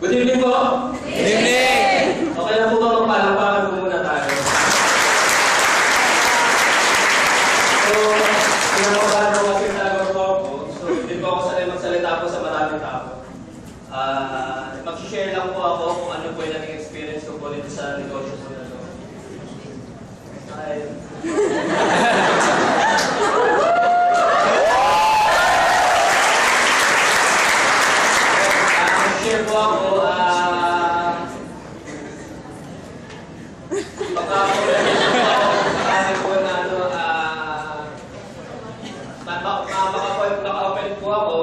Good evening po! Good evening! Okay na po ba magpalakpakan po muna tayo? So, pinakabahan po kasi talaga po ako. So, hindi po ako sanay magsalita po sa maraming tao. Mag-share lang po ako kung ano po yung naging experience ko po dito sa negosyo po na to. Mag-share po ako, maka-open po ako,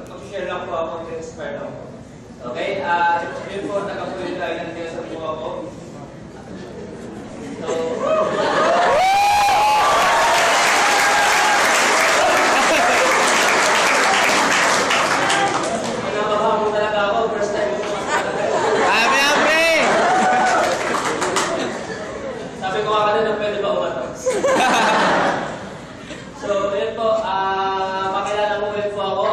mag-share lang po ako ng expert ako. Okay? Yun po, nakapulit tayo ng kesa po ako. So, pinabahan mo talaga ako, first time ko talaga. Sabi ko nga kanina, pwede ba umato? So, yun po, makilala mo ulit po ako.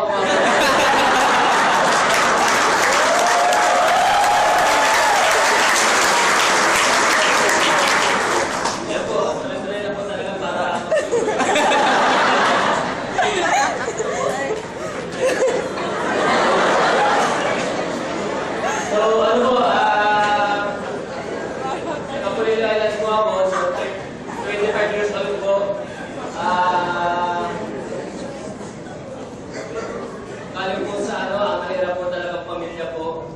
Yan po, tuloy-tuloy na po talaga para So, ano po, nakapulilayan po ako. So, 25 years old po. Galing po sa ang mahirap po talagang pamilya po.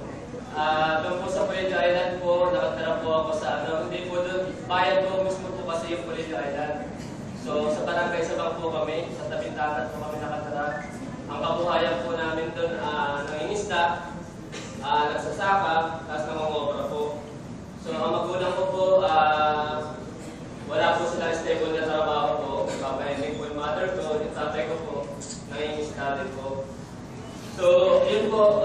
Doon po sa Pulido Island po, nakatira po ako sa hindi po doon, bayan po mismo po kasi yung Pulido Island. So sa barangay Sabang po kami, sa tabing dagat po kami nakatira. Ang kabuhayan po namin doon, nangingisda, nagsasaka, tapos nangongobra po. So ang magulang ko po, wala po sila stable na trabaho po. Papahiling po yung mother ko, yung tatay ko po, nangingisda din po. So, yun po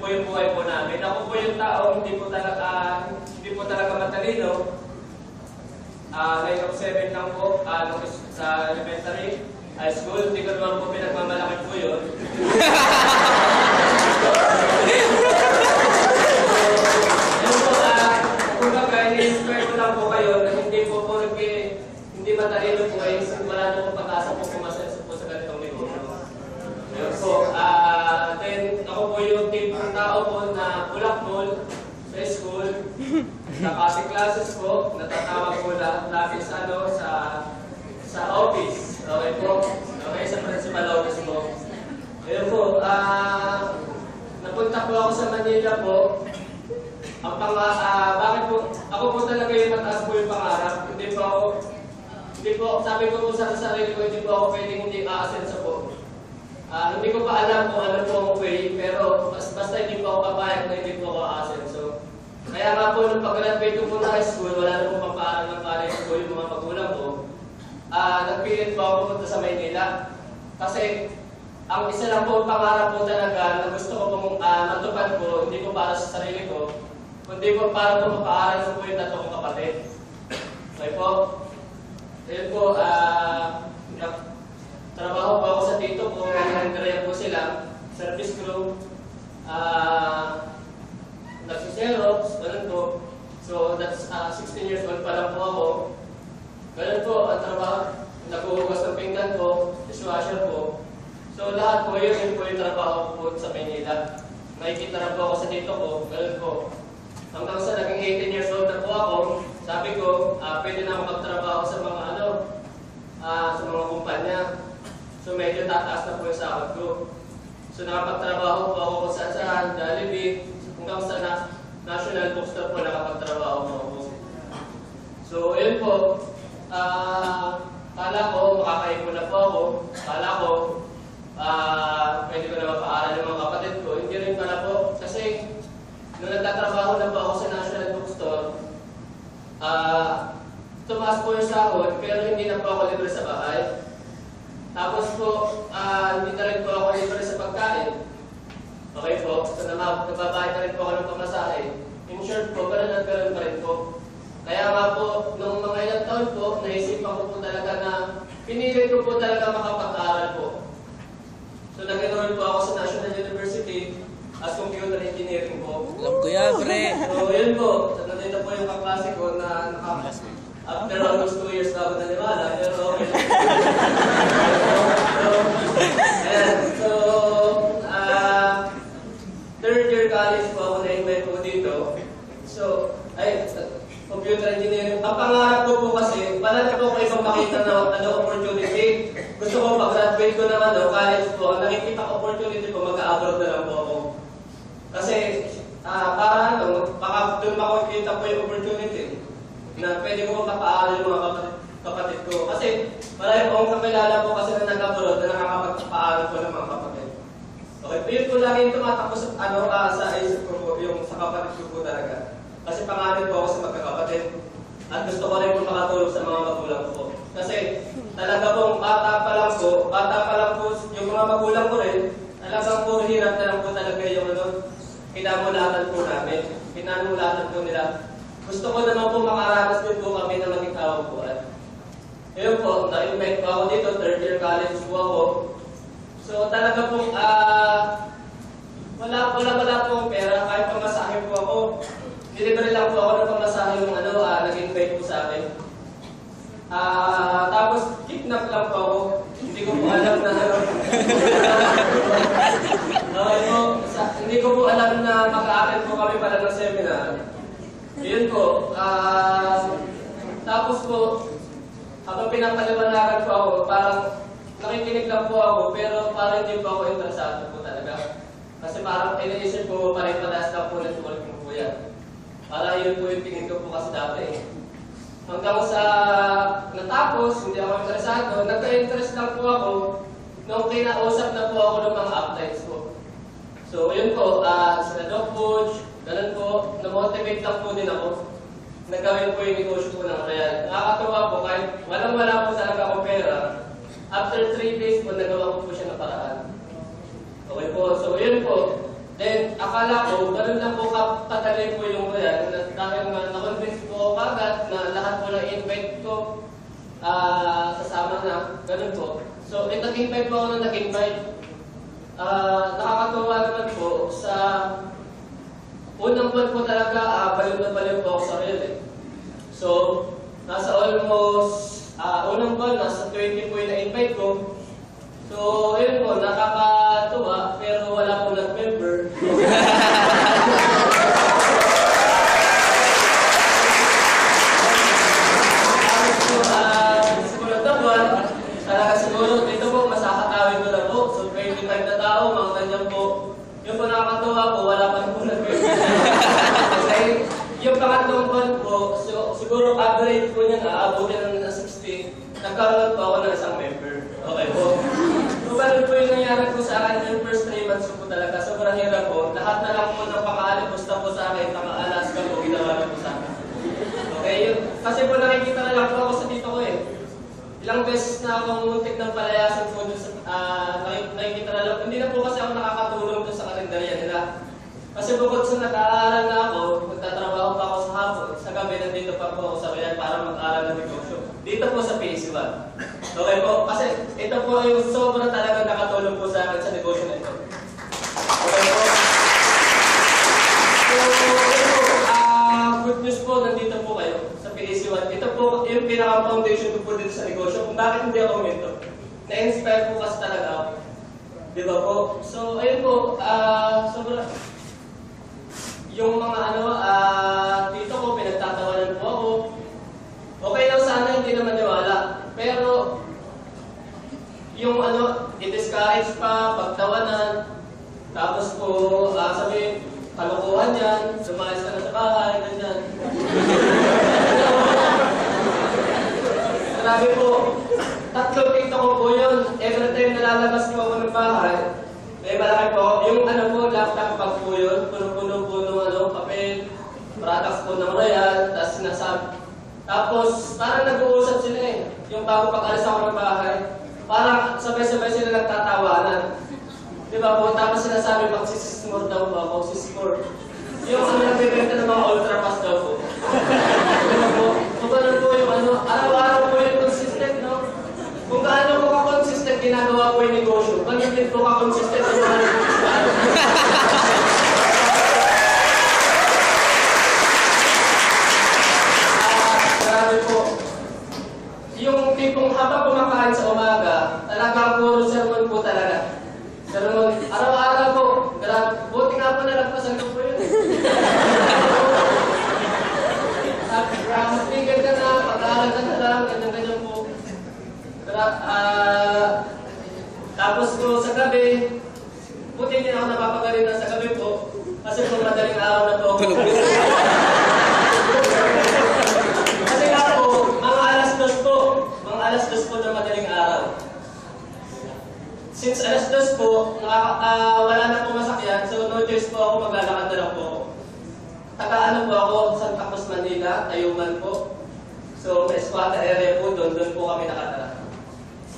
yung buhay po namin. Ako po yung tao, hindi po talaga matalino. 9 lang po, sa elementary, high school, hindi ko naman po pinagmamalaki po yun. Yun po, kung ini-inspire ko lang po kayo, na hindi po hindi matalino po kayo, wala na po pag-asa po pumasaya po sa ganitong negosyo. Yun po, then ako po yung tipong tao po na bulakbol sa school, sa kasi classes po, natatawag po lagi sa office. Okay po? Okay, sa principal office po. Ayun po, napunta po ako sa Manila po. Bakit po? Ako po talaga yung mataas po yung pangarap. Hindi po, sabi ko po sa sarili ko, hindi po ako pwedeng hindi aasenso po. Hindi ko pa alam kung ano po ang way, pero basta hindi po ako papayag na hindi po ako aasenso. Kaya nga po, nung pag-graduate ko po na high school, wala na po papaaral ng college po yung mga magulang ko. Nagpilit po ako pumunta sa Maynila. Kasi, ang isa lang po pangarap po talaga na gusto ko pong matupad po, hindi po para sa sarili ko, kundi po para po mapaaral po yung tatlo kong kapatid. Okay po? Ayun po, trabaho po ako sa tito ko, nag-Andrea po sila, service crew, nagsiserox, ganun po. So, that's 16 years old pa lang po ako. Ganun po, ang trabaho, naghuhugas ng pinggan po, dishwasher po. So, lahat po yun po yung trabaho po sa Maynila. Nakikita na po ako sa tito ko, ganun po. Hanggang sa naging 18 years old na po ako, sabi ko, pwede na ako magtrabaho sa mga sa mga kumpanya. So medyo tataas na po yung sahod ko. So nakapagtrabaho po ako kung saan Jollibee, hanggang sa National Bookstore po nakapagtrabaho po ako. So yun po, kala ko makakaipon na po ako. Kala ko, pwede ko na mapaaral yung mga kapatid ko. Hindi rin pala po. Kasi nung nagtatrabaho na po ako sa National Bookstore, tumaas po yung sahod, pero hindi na po ako libre sa bahay. Tapos po, hindi na rin po ako libre sa pagkain. Okay po? So nababayad na rin po ako ng pamasahe. In short po, ganun at ganun pa rin po. Kaya nga po, nung mga ilang taon po, naisipan ko po talaga na pinili ko po talaga makapag-aaral po. So nag-enroll po ako sa grade ko naman, college po, ang nakikita ko opportunity ko, mag-abroad na lang po ako. Kasi, para baka doon makikita po yung opportunity na pwede ko mapaaral yung mga kapatid ko. Kasi, marami po akong kakilala po kasi na nag-abroad na nakakapagpaaral po ng mga kapatid. Okay, yun po lang yung tumatakbo sa isip ko po, yung sa kapatid ko po talaga. Kasi pangalan po ako sa magkakapatid. At gusto ko rin po makatulong sa mga magulang ko. Kasi talaga pong bata pa lang po, yung mga magulang ko rin, talagang po hirap na lang po talaga yung kinamulatan po namin. Kinamulatan po nila. Gusto ko naman po makaranas din po kami na maging kawabuan. Ngayon po, na-invite po ako dito, third year college po ako. So talaga pong wala po akong pera, kahit pamasahe po ako. Delivery lang po ako ng pamasahe yung nag-invite po sa akin. Tapos kidnap lang po ako. Hindi ko po alam na hindi ko po alam na mag-a-attend po kami pala ng seminar. Yun po. Tapos po, habang pinapaliwanagan po ako, parang nakikinig lang po ako, pero parang hindi po ako interesado po talaga. Kasi parang iniisip ko, parang pataas lang po ng tulog mo po yan. Para yun po yung tingin ko po kasi dati eh. Hanggang sa natapos, hindi ako interesado, nagka-interest lang po ako nung kinausap na po ako ng mga uplines ko. So yun po, sila Doc Butch, ganun po, na-motivate lang po din ako. Nagawin po yung negosyo po ng Real. Nakakatuwa po, kahit walang-wala po talaga akong pera, after 3 days po, nagawa ko po siya ng paraan. Okay po, so yun po. Then, akala ko, ganun lang po katali po yung Real, dahil nga na-convince po ako agad na lahat po ng invite ko sasama na, ganun po. So, nag-invite po ako na nag-invite. Nakakatuwa naman po sa unang buwan po talaga, baliw na baliw po ako sa Real eh. So, nasa almost, unang buwan, nasa 20 po yung na-invite ko. So, yun po, nakakatuwa, pero wala po nag-member. Sumunod na buwan, talaga siguro, ito po, masakatawin ko na po. So, 25 na tao, mga ganyan po. Yung po nakakatuwa po, wala pa po nag-member. Kasi, yung pangatlong buwan po, so, siguro average po niya na, abutin na 60, nagkaroon po ako ng isang member. Okay po. So, ganun po yung nangyari po sa akin yung first 3 months ko po talaga. Sobrang hirap po. Lahat na lang po ng pang-aalipusta po sa akin, pang-Alaska po, ginawa na po sa akin. Okay, yun. Kasi po nakikita na lang po ako sa dito ko eh. Ilang beses na akong muntik ng palayasin po dun sa, nakikita na lang. Hindi na po kasi ako nakakatulong dun sa kalendarya nila. Kasi bukod sa nag-aaral na ako, magtatrabaho pa ako sa hapon, sa gabi nandito pa po ako sa Real para mag-aaral ng negosyo. Dito po sa PSU1. Okay po, kasi ito po yung sobrang talagang nakatulong po sa akin sa negosyo na ito. Okay po. So, ito po, good news po, nandito po kayo sa PSU1. Ito po yung pinaka-foundation ko po dito sa negosyo. Kung bakit hindi ako minto. Na-inspire po kasi talaga ako. Di ba po? So, ayun po, sobrang yung mga dito ko, pinagtatawanan po ako. Okay lang sana, hindi naman niwala. Pero, yung i-discourage pa, pagtawanan, tapos po, sabi, kalokohan yan, sumayas ka na sa bahay, ganyan. Grabe po, 3 TikTok ko po yun. Every time nalalabas po ako ng bahay, may malaki po, yung po, laptop pag po yun, puno-puno po ng papel, products po ng Royal, tapos sinasabi. Tapos, parang nag-uusap sila eh. Yung bago pag-alis ako ng bahay, parang sabay-sabay sila nagtatawanan. Di ba po? Tapos sinasabi, magsisismore daw po ako, sismore. Yung nagbibenta ng mga ultra pass daw po. Di ba po? Kung ganun po yung araw-araw po yung consistent, no? Kung gaano po ka-consistent ginagawa po yung negosyo, ganun din po ka-consistent yung mga negosyo. Grabe po. Yung tipong habang kumakain sa umaga, talagang puro sermon po talaga. Sermon, araw-araw po. Grabe. Buti nga po nalagpasan ko po yun. Tigil ka na, pag-aaral ka na lang, ganyan-ganyan po. Tapos po sa gabi, buti hindi na ako napapagalitan sa gabi po. Kasi po madaling araw na po. Kasi nga po, mga alas 2 po. Mga alas 2 po ng madaling araw. Since alas 2 po, wala na po masakyan, so no choice po ako, maglalakad na lang po ako. Taga-ano po ako, Santa Cruz, Manila, Tayuman po. So may squatter area po doon po kami nakatara.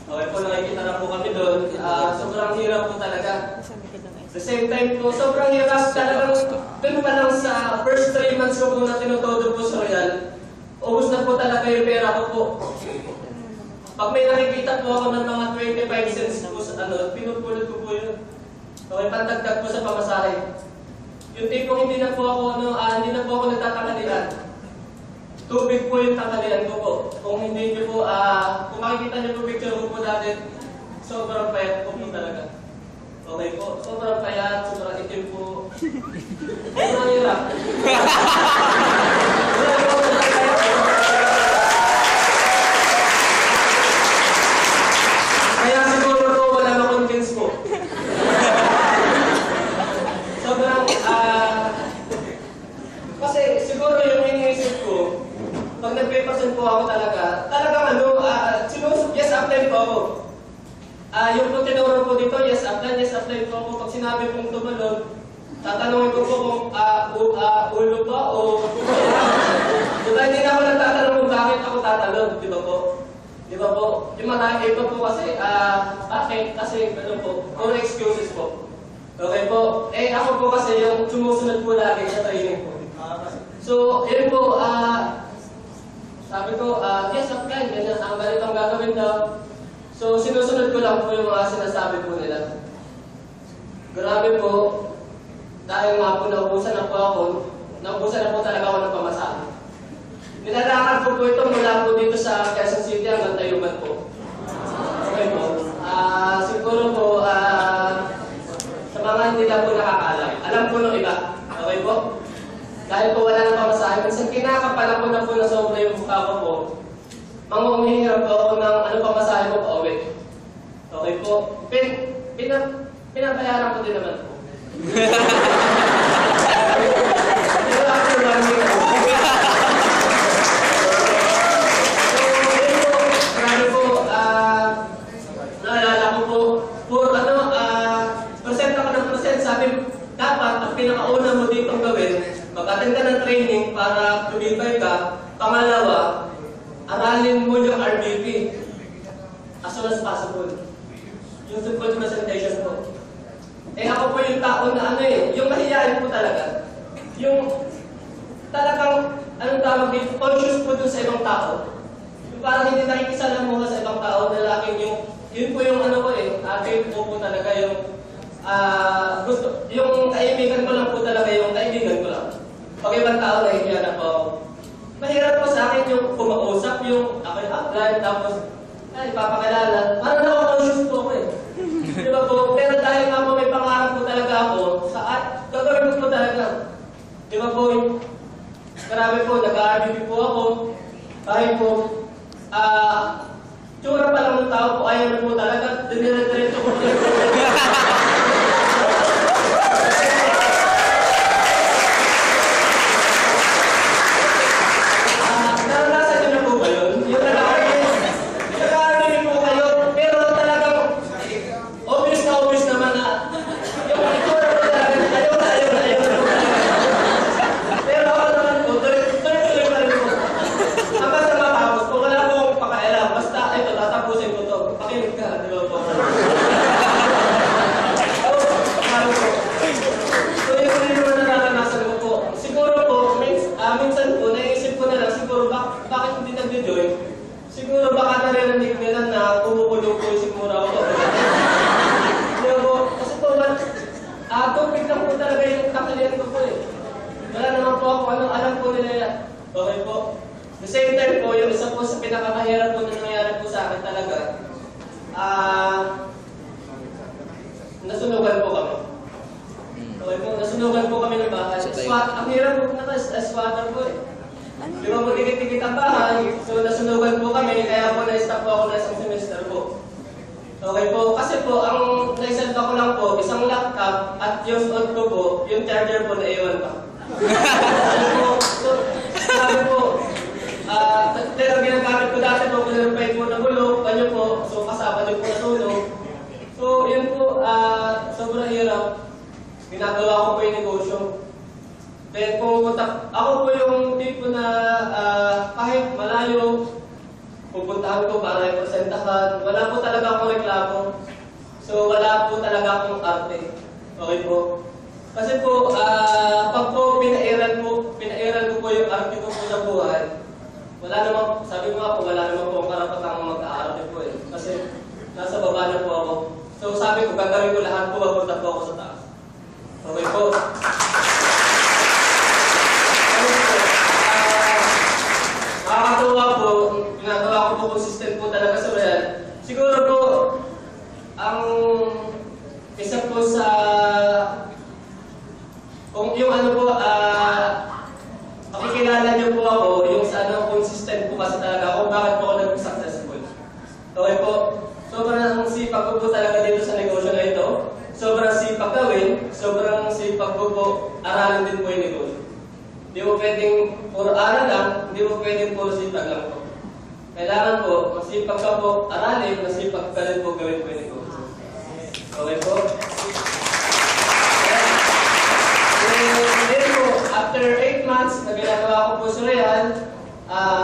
Okay po, nakikita na po kami doon. Sobrang hirap po talaga. The same time po, sobrang hirap talagang doon pa lang sa first 3 months ko po na tinutodo po sa Royal. Ubus na po talaga yung pera ko po. Pag may nakikita po ako ng mga 25 cents po sa pinupulot ko po yun. Okay, pandagdag po sa pamasahe. Yung tipong hindi na po ako, hindi na po ako nagtatanghalian. Tubig po yung tanghalian ko po. Kung hindi nyo po, kung makikita nyo po picture ko po dati, sobrang payat po talaga. Okay po, sobrang payat, sobrang itim po. Sobrang hirap. Kaya siguro po wala na-convince po. Sobrang, kasi siguro yung iniisip ko, pag nag-paperson po ako talagang yes, apply po ako. Yung po tinuro po dito, yes, apply po ako. Pag sinabi pong tumalon, tatanungin ko po kung ulo ba o diba, hindi na ako nagtatanong kung bakit ako tatalon, di ba po? Di ba po? Yung marami ito po kasi, bakit? Kasi ano po, puro excuses po. Okay po? Ako po kasi yung sumusunod po lagi sa training po. So, yun po, sabi ko, yes, apply, ganyan, ang ganitong gagawin daw. So, sinusunod ko lang po yung mga sinasabi po nila. Grabe po, dahil nga po naubusan na po talaga ako ng pamasahe. Nilalakad ko po ito mula po dito sa Quezon City hanggang Tayuman po. Okay po. Siguro po, sa mga hindi lang po nakakaalam, alam po ng iba. Okay po? Dahil po wala nang pamasahe, minsan kinakapalan ko na po na sobra yung mukha ko po. Mangungihirap po ako ng pamasahe ko pa uwi. Okay po? Pinabayaran ko din naman po. Pero ako naman yun. Naalala ko po, percent ako ng percent, sabi, dapat ang pinakauna mo ditong gawin, mag-attend ka ng training para tumibay ka, pangalawa, aralin mo yung RBP as soon as possible. Yung simple presentation po. Ako po yung tao na yung mahihayin po talaga. Yung talagang, anong tawag dito, conscious po dun sa ibang tao. Yung parang hindi nakikisalamuha sa ibang tao na laging yun po yung atin po talaga yung, yung kaibigan ko lang po talaga yung kaibigan ko lang. Pag ibang tao nahihiya na po ako. Mahirap po sa akin yung kumausap, yung ako yung apply, tapos, ipapakilala. Parang nakakonscious po ako Di ba po? Pero dahil nga po may pangarap po talaga ako, gagawin ko po talaga. Di ba po? Marami po, nag-RBP po ako. Kahit po, tsura pa lang ng tao po, ayaw na po talaga. Diniretreto ko po. Siguro baka narinig nila na kumukulong po siguro ako. Kasi po, tubig lang po talaga yung kakalian ko po Wala naman po ako, alam po nila yan. Okay po. The same time po, yung isa po sa pinakamahirap po na nangyari po sa akin talaga, nasunugan po kami. Okay po, nasunugan po kami ng bahay. Ang hirap po na swatter po Di ba po tikit-tikit ang bahay, so nasunugan po kami, kaya po na-stop po ako na isang semester po. Okay po, kasi po, ang naisenta ko lang po, isang laptop at yung on ko po, yung charger po na iwan pa. Sabi po, pero ginagamit ko dati po, kinarapay po na bulok, kanyo po, so kasama din po na tulong. So, yun po, sobrang hirap. Ginagawa ko po yung negosyo. Then, ako po yung tipo na kahit malayo, pupuntahan ko para ipresentahan. Wala po talaga akong reklamo. So, wala po talaga akong arte. Okay po? Kasi po, pag po pinairan ko po yung arte ko po sa buhay, wala naman, sabi ko nga po, wala naman po ang karapatang mag-aarte po eh. Kasi nasa baba na po ako. So, sabi ko, gagawin ko lahat po, mapunta po ako sa taas. Okay po? Nakakatuwa po, ginagawa ko po consistent po talaga sa Royal. Siguro po, ang isa po sa, kung yung ano po, makikilala niyo po ako, yung sa ano, consistent po kasi talaga ako, bakit po ako nag-successful. Okay po, sobrang sipag ko po talaga dito sa negosyo na ito. Sobrang sipag gawin, sobrang sipag ko po, aralin din po yung negosyo. Hindi mo pwedeng puro aral lang, hindi mo pwedeng puro sipag lang po. Kailangan po, masipag ka po, aralin, masipag ka rin po gawin po yung negosyo. Okay po? Then po, after 8 months, na ginagawa ko po sa Royal,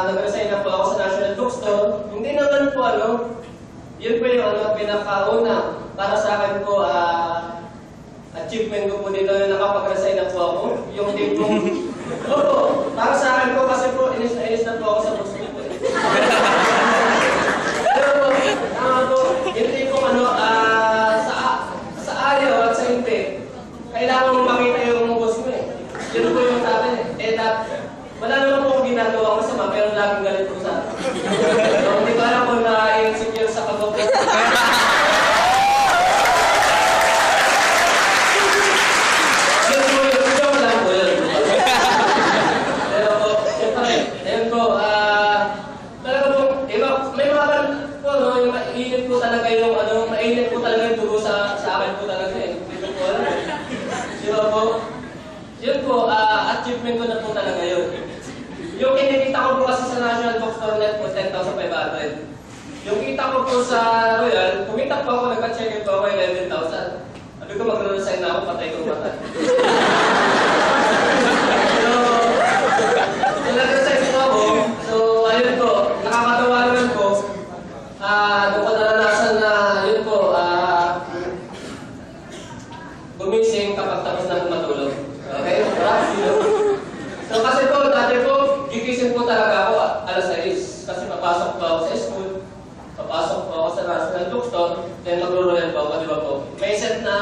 nag-resign na po ako sa National Bookstore. Hindi naman po yun po yung pinakauna para sa akin po, achievement ko po dito na nakapag-resign na po ako. Yung tipong, opo, para sa akin po kasi po, inis na po ako sa bookstore po. Pero po, yung tipong sa ayaw at sa hindi, kailangan mo makita yung boss mo eh. Yun po yung sa akin eh. Wala naman po akong ginagawa masama, pero laging galit po sa akin. So, hindi ba alam kung na-insecure sa pag-book? Achievement ko na po talaga yun. Yung kinikita ko po kasi sa National Bookstore Net po, 10,500. Yung kita ko po sa Royal, kumita po ako, nagka-check po ako 11,000. Sabi ko, mag-resign na ako, patay ko patay. So, nag-resign po ako. So, ayun po, nakakatawa naman po. Nung ko naranasan na, yun po, gumising kapag tapos na matulog. Okay? So kasi po, dati po, gigising po talaga ako alas 6. Kasi papasok po ako sa school, papasok po ako sa National Bookstore, then magro-royal po ako, di ba po? May set na,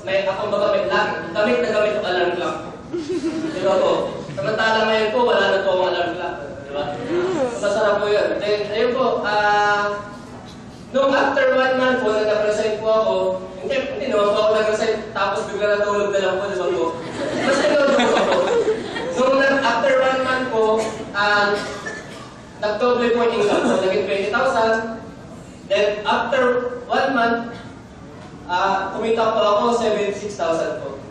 may akong gamit na gamit ang alarm clock. Di ba po? Samantala ngayon po, wala na po ang alarm clock. Di ba? Masarap po yun. Then, ayun po, nung after 1 month po, nag-resign po ako, hindi naman po ako nag-resign, tapos bigla natulog na lang po, di ba po? Mas nagawin po ako. Nung after 1 month po, nag-double po yung income po, naging 20,000. Then, after 1 month, kumita po ako 76,000 po.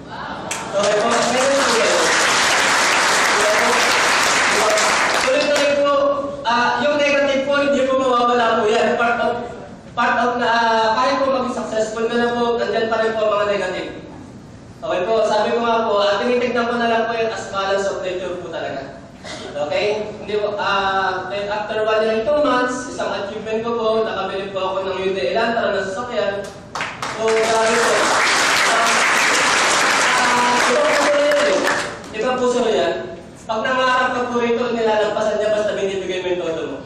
Okay po, ngayon po yan. Tuloy-tuloy po, yung negative po, hindi po mawawala po yan. Part of na, kahit po maging successful na po, nandyan pa rin po mga negative. Okay po, sabi ko nga po, tinitignan ko na lang po yung as balance of nature po talaga. Okay? Hindi po, then after 1 year and 2 months, isang achievement ko po, nakabili po ako ng Hyundai Elantra na sasakyan. So, sabi po, ibang puso yan. Pag nangarap ka po rito, nilalampasan niya basta binibigay mo yung todo mo.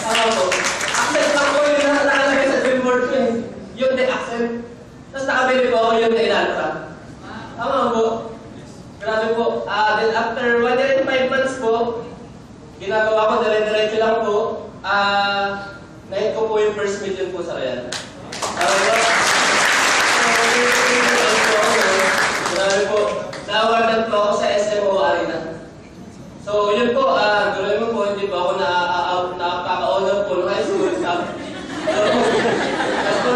Ano po? Accent lang po yung nakalagay sa dream board ko eh. Hyundai accent. Tapos nakabili po ako yung Elantra. Tama po. Grabe po. Then after 1 year and 5 months po, ginagawa ko, dire-diretso lang po, nahit ko po yung first million po sa Royal. Grabe po. Na-awardan po ako sa SMO Arena. So yun po, gano'n mo po, hindi po ako nakaka-honor po ng high school. Tapos po,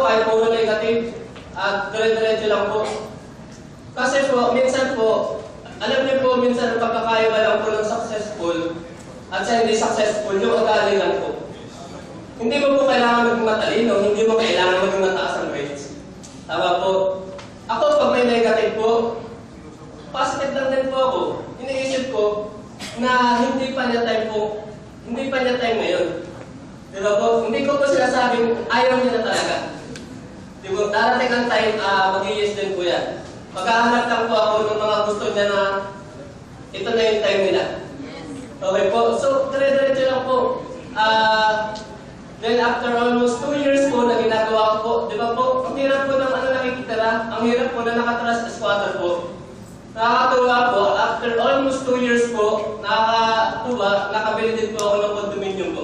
ay puro negative at dire-diretso lang po. Kasi po, minsan po, alam niyo po, minsan ang pagkakaiba lang po ng successful at sa hindi successful, yung ugali lang po. Hindi mo po kailangan maging matalino, hindi mo kailangan maging mataas ang grades. Tama po. Ako, pag may negative po, positive lang din po ako. Iniisip ko na hindi pa niya time ngayon. Di ba po? Hindi ko po sinasabing ayaw niya na talaga. Di ba? Darating ang time, mag-i-yes din po yan. Maghahanap lang po ako ng mga gusto niya na ito na yung time nila. Okay po? So, dire-diretso lang po. Then after almost 2 years po na ginagawa ko po, di ba po? Ang hirap po ng nakikitira, ang hirap po na nakatira sa squatter po. Nakakatuwa po, after almost 2 years po, nakakatuwa, nakabili din po ako ng condominium po.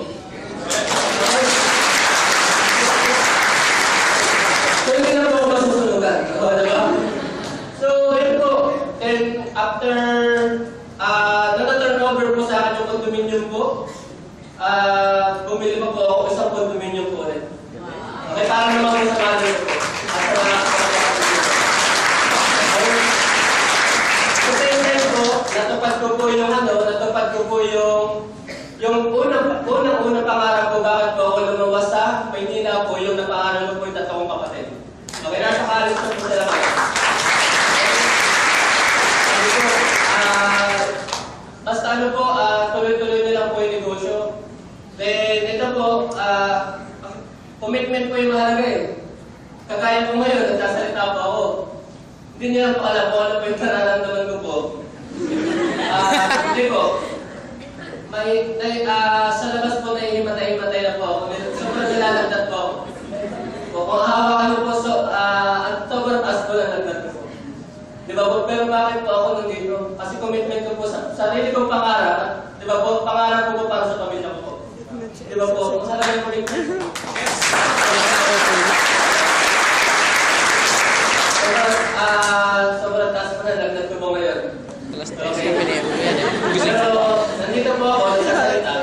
So, hindi na po ako masusunugan. Diba? So, yun po. And after, na-turn over po sa akin yung condominium po, bumili pa po ako isang condominium po rin. Okay, para naman sa mother po. Natupad ko po yung unang pangarap ko, bakit po ako lumawas sa Maynila po, yung napangarap ko po yung tatlong kapatid. Okay, nasa college po sila kayo. Sabi ko, basta ano po, tuloy-tuloy nilang po yung negosyo. Then, ito po, commitment po yung mahalaga eh. Kagaya po ngayon, nagsasalita po ako. Hindi nila po alam po ano po yung nararamdaman ko po. Hindi po. Sa labas po nahihimatay-himatay na po ako. Sobrang nilalagdat po ako. Kung hahawakan niyo po, sobrang taas po na lagdat ko po. Di ba po? Pero bakit po ako nandito? Kasi commitment ko po sa sarili kong pangarap. Di ba po? Pangarap ko po para sa pamilya ko po. Di ba po? Masarap yung commitment. Sobrang taas po na lagdat ko po ngayon. Okay. Pero nandito po ako nagsasalita.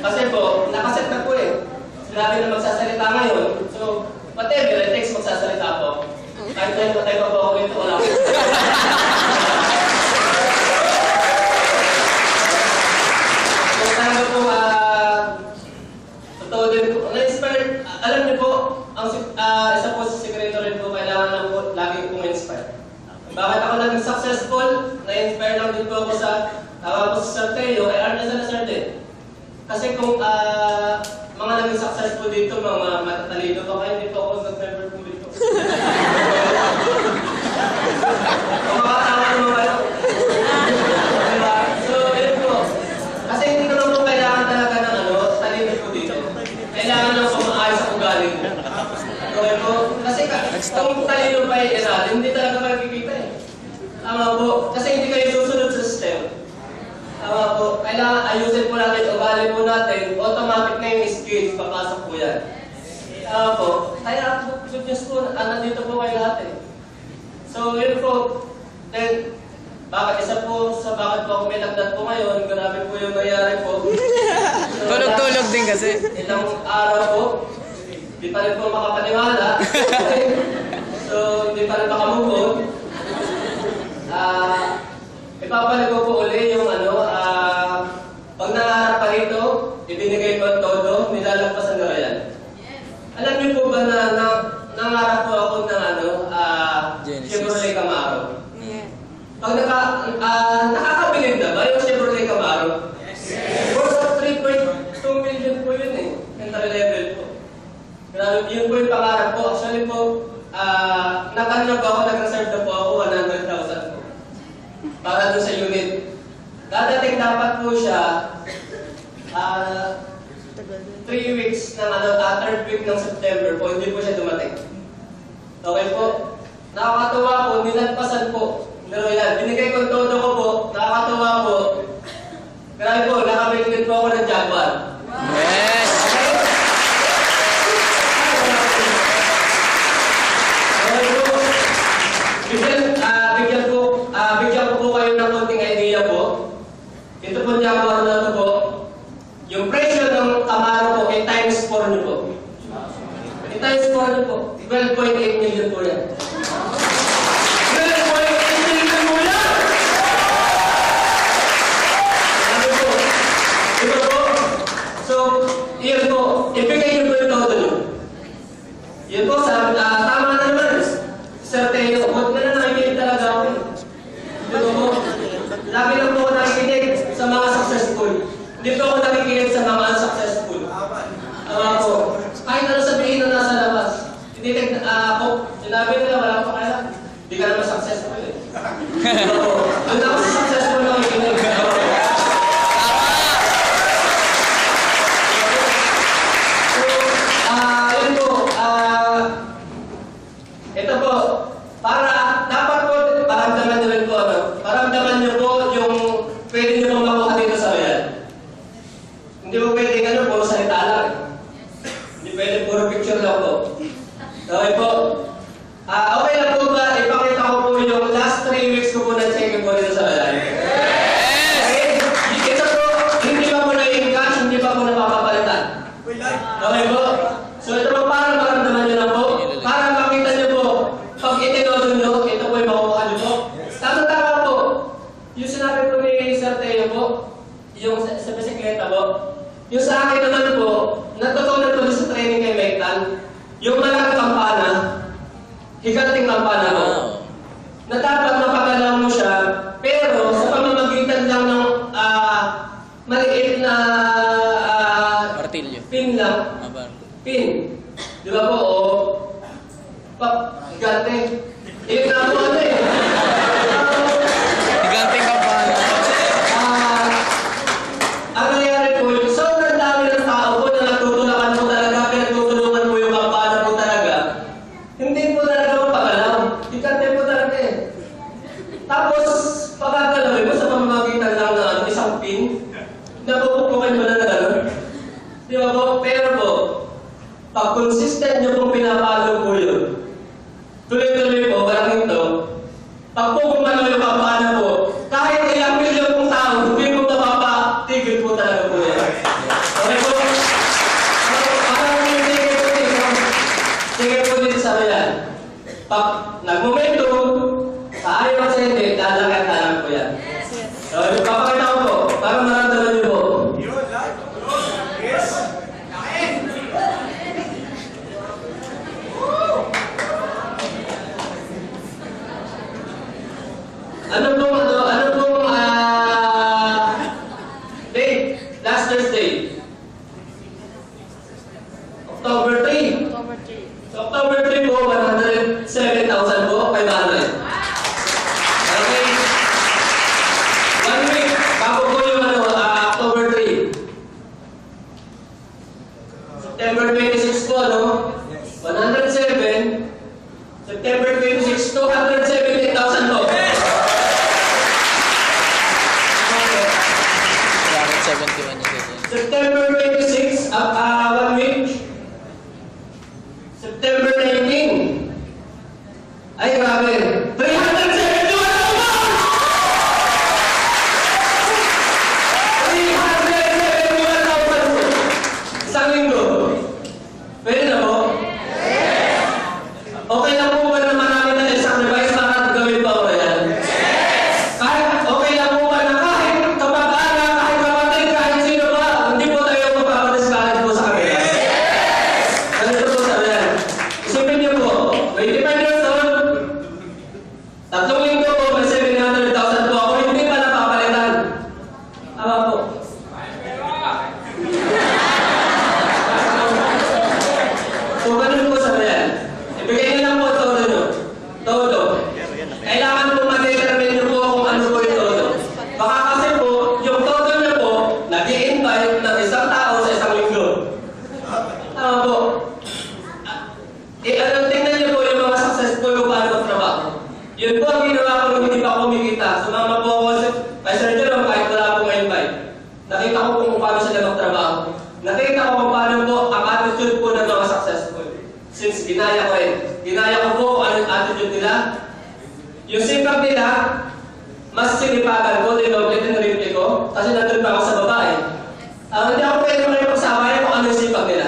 Kasi po, nakaset na po eh. Sinabi na magsasalita ngayon. So, whatever it takes magsasalita po. Kahit na patay pa po ako dito, wala po. So, talaga po, totoo din po. Na-inspired, alam niyo po, isa po sa sekreto rin po, kailangan lang po lagi pong inspire. Bakit ako naging successful? Na-inspire lang din po ako sa Sir Teo, kay Arnes Alasarte. Kasi kung mga naging successful dito, mga matatalino pa kayo, hindi po ako nag-member po dito. Kung makatawa naman kayo. Diba? So, yun po. Kasi hindi naman po kailangan talaga ng talino po dito. Kailangan lang po maayos ang ugali mo. Okay po? Kasi kung talino pa yung hindi talaga makikita eh. Tama po. Kasi hindi kayo susunod sa system. Tama po. Kailangan ayusin po natin, ugali po natin, automatic na yung skills, papasok po yan. Tama po. Kaya good news po, nandito po kayo lahat eh. So, yun po. Then, bakit isa po sa bakit po ako may lagdat po ngayon, grabe po yung nangyari po. So, Tulog-tulog din kasi. Ilang araw po, hindi pa rin po makapaniwala. So, hindi pa rin makamove. Ipapalik ko po uli yung pag nangarap pa rito, ibinigay ko ang todo, nilalagpasan na yan. Alam niyo po ba na nangarap po ako ng Chevrolet Camaro? Pag nakakabilib na ba yung Chevrolet Camaro? Yes! Worth of 3.2 million po yun eh. Entry level po. Grabe, yun po yung pangarap po. Actually po, nag-reserve na po ako, 100,000 po. Para doon sa unit. 12.8 million po yan. 12.8 million po yan! Ano po? Ito po. So, iyan po. Ibigay niyo po yung todo niyo. Yun po, tama na naman. Sir Teo, huwag na nakikinig talaga ako. Dito po. Lagi lang po ako nakikinig sa mga successful. Dito ako nakikinig sa mga unsuccessful. Po. Kahit ano sabihin na nasa labas. Hindi sinabi nila wala pa kaya. Hindi ka naman successful eh. Doon ako sa successful na nakikinig. Yun po. Ito po. Dapat po, paramdaman nyo rin po paramdaman nyo po yung pwede nyo pong makuha dito sa bayan. Hindi po pwede puro salita lang. Hindi pwede puro picture lang po. Okay po. Okay lang po ba? Ipakita ko po yung last 3 weeks ko po na-check po dito sa bayan. Okay? Ito po, hindi pa po na-encash, hindi pa po napapapalitan. Okay po. So ito po, parang maramdaman nyo lang po. Para makita nyo po, pag itinodo nyo, ito po yung makukuha nyo po. Tama-tama po. Yung sinabi po ni Sir Teo po, yung sa bisikleta po, yung sa akin naman po, natutunan ko sa training kay Mektan, yung malaking kampana, higanting kampana po, na dapat mapagalaw mo siya, pero sa pamamagitan lang ng maliit na Martilyo. pin lang, pin. Di ba po? Higante. Yun na po ano eh. Higanting kampana. Ang nangyari po, yung sobrang dami ng tao po na nagtutulakan po talaga, pinagtutulungan po yung kampana po talaga. Hindi po talaga mapagalaw. Higante po talaga eh. Tapos, pagkagalawin mo sa pamamagitan lang ng isang pin, napupukukan mo na gano'n. Di ba po? Pero po, pag consistent nyo pong pinapalo po yun, tuloy-tuloy po, parang ito, pag po gumalaw yung kampana po, kahit ilang milyon pong tao, hindi po mapapatigil po talaga po yan. Okay po? Parang yung tigil po dito sa bayan. Pag nag-momentum, ayaw at sa hindi, lalakad-talang po yan. So, papakita ko po, para maramdaman nyo po. Ano pong date? Last Thursday? October 3. So, October 3 po, 107,000 po, 500. Okay. 1 week, bago po yung October 3. September 26 po, 107. September 26, 278,000 po. 71 yung ganyan. September 26, 1 week. September 19. Ay, grabe. 371,000! 371,000! Isang linggo. Pwede na po? Okay lang po ba na marami na i-sacrifice para gawin pa ko yan? Kahit okay lang po ba na kahit kapag-ana, kahit kapatid, kahit sino ba, hindi po tayo magpapadiscourage po sa kanila. Ganito po sabi yan. Isipin niyo po, 25 years old, 3 linggo po, may 700,000 po ako, hindi pa napapalitan. Tama po. So, ganun po sabi yan. Ibigay niyo lang po todo nyo. Todo. Kailangan po ma-determine nyo po kung ano po yung todo. Baka kasi po, yung todo nyo po, nag-i-invite ng isang tao sa isang linggo. Tama po. Tingnan nyo po yung mga successful kung paano magtrabaho. Yun po ang ginawa ko nung hindi pa kumikita. Sumama po ako kay Sir Jerome kahit wala pong invite. Nakita ko kung paano sila magtrabaho. Nakita ko kung paano po ang attitude po ng mga successful. Since ginaya ko rin. Ginaya ko po kung ano yung attitude nila. Yung sipag nila, mas sinipagan ko, dinoble din rin ko, kasi nandun pa ako sa babae. Hindi ako pwede makipagsamay kung ano yung sipag nila.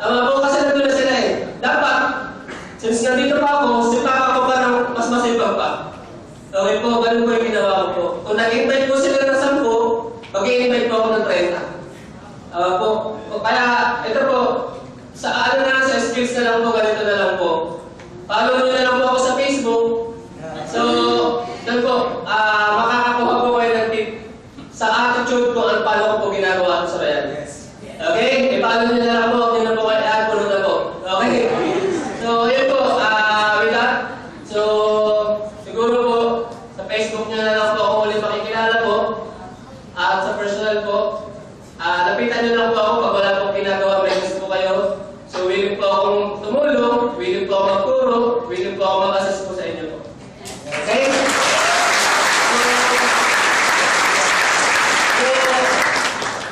Tama po, kasi nandun na sila eh. Dapat, Since nandito pa ako, sipakan ko pa ng mas masipag pa. Okay po, ganun po yung ginawa ko po. Kung nag-invite po sila ng 10, mag-i-invite po ako ng 30. Kaya, ito po, sa ano na, sa skills na lang po, ganito na lang po. Follow nyo na lang po ako sa Facebook. So, doon po, makakakuha po kayo ng tip sa attitude ko, ang paano ko po ginagawa ko sa bayan. Okay? I-follow nyo na lang po, yun na po kayo, add po na po. Okay? So, yun po, with that, so, siguro po, sa Facebook nyo na lang po ako ulit makikilala po. At sa personal po, lapitan nyo lang po ako pag wala pong ginagawa, message po kayo. So, willing po akong tumulong, willing po akong magturo, willing po akong mag-assist po sa inyo po. Okay? So,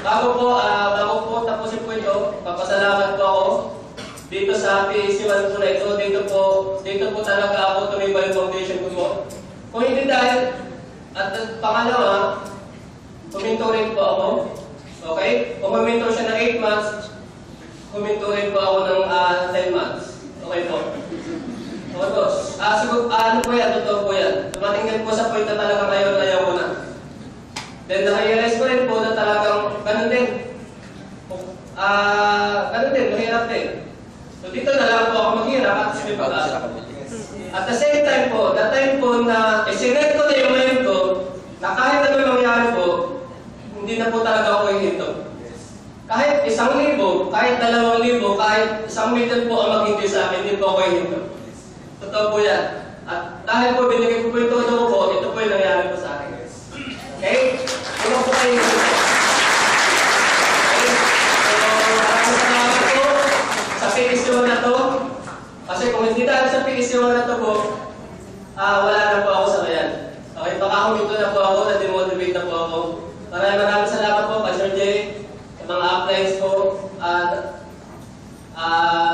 bago po tapusin po ito, papasalamat po ako dito sa PAC1 po na ito. Dito po talaga ako tumibay yung foundation ko po. Kung hindi dahil, at pangalawa, kuminturin po ako. Okay? Kung kumintur siya ng 8 months, kuminturin po ako ng 10 months. Okay po? Otos. Siguro, ano po yan? Totoo po yan. Dumating din po sa point na talagang ayaw ko na. Then, na-realize ko rin po na talagang ganun din. Ganun din, mahirap din. So, dito na lang po ako maghirap at may pag-asa. At the same time po, the time po na isinet ko na yung mind ko, na kahit ano mangyari po, hindi na po talaga ako hihinto. Kahit 1,000, kahit 2,000, kahit 1,000,000 po ang maghintay sa akin, hindi po ako hihinto. Totoo po yan. At dahil po binigay ko po yung todo ko po, ito po yung nangyari po sa akin. Okay? Ito po kayo hihinto. Okay? So, maraming salamat po sa PAC1 na to. Kasi kung hindi dahil sa PAC1 na to po, wala na po ako sa bayan. Okay, baka huminto na po ako, na-demotivate na po ako. Maraming salamat po, Pastor Jay, sa mga uplines po,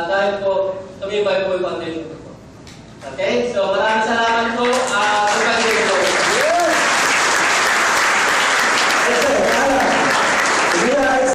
dahil po, tumibay po yung foundation ko po. Okay, so maraming salamat po, tumibay po. Yes!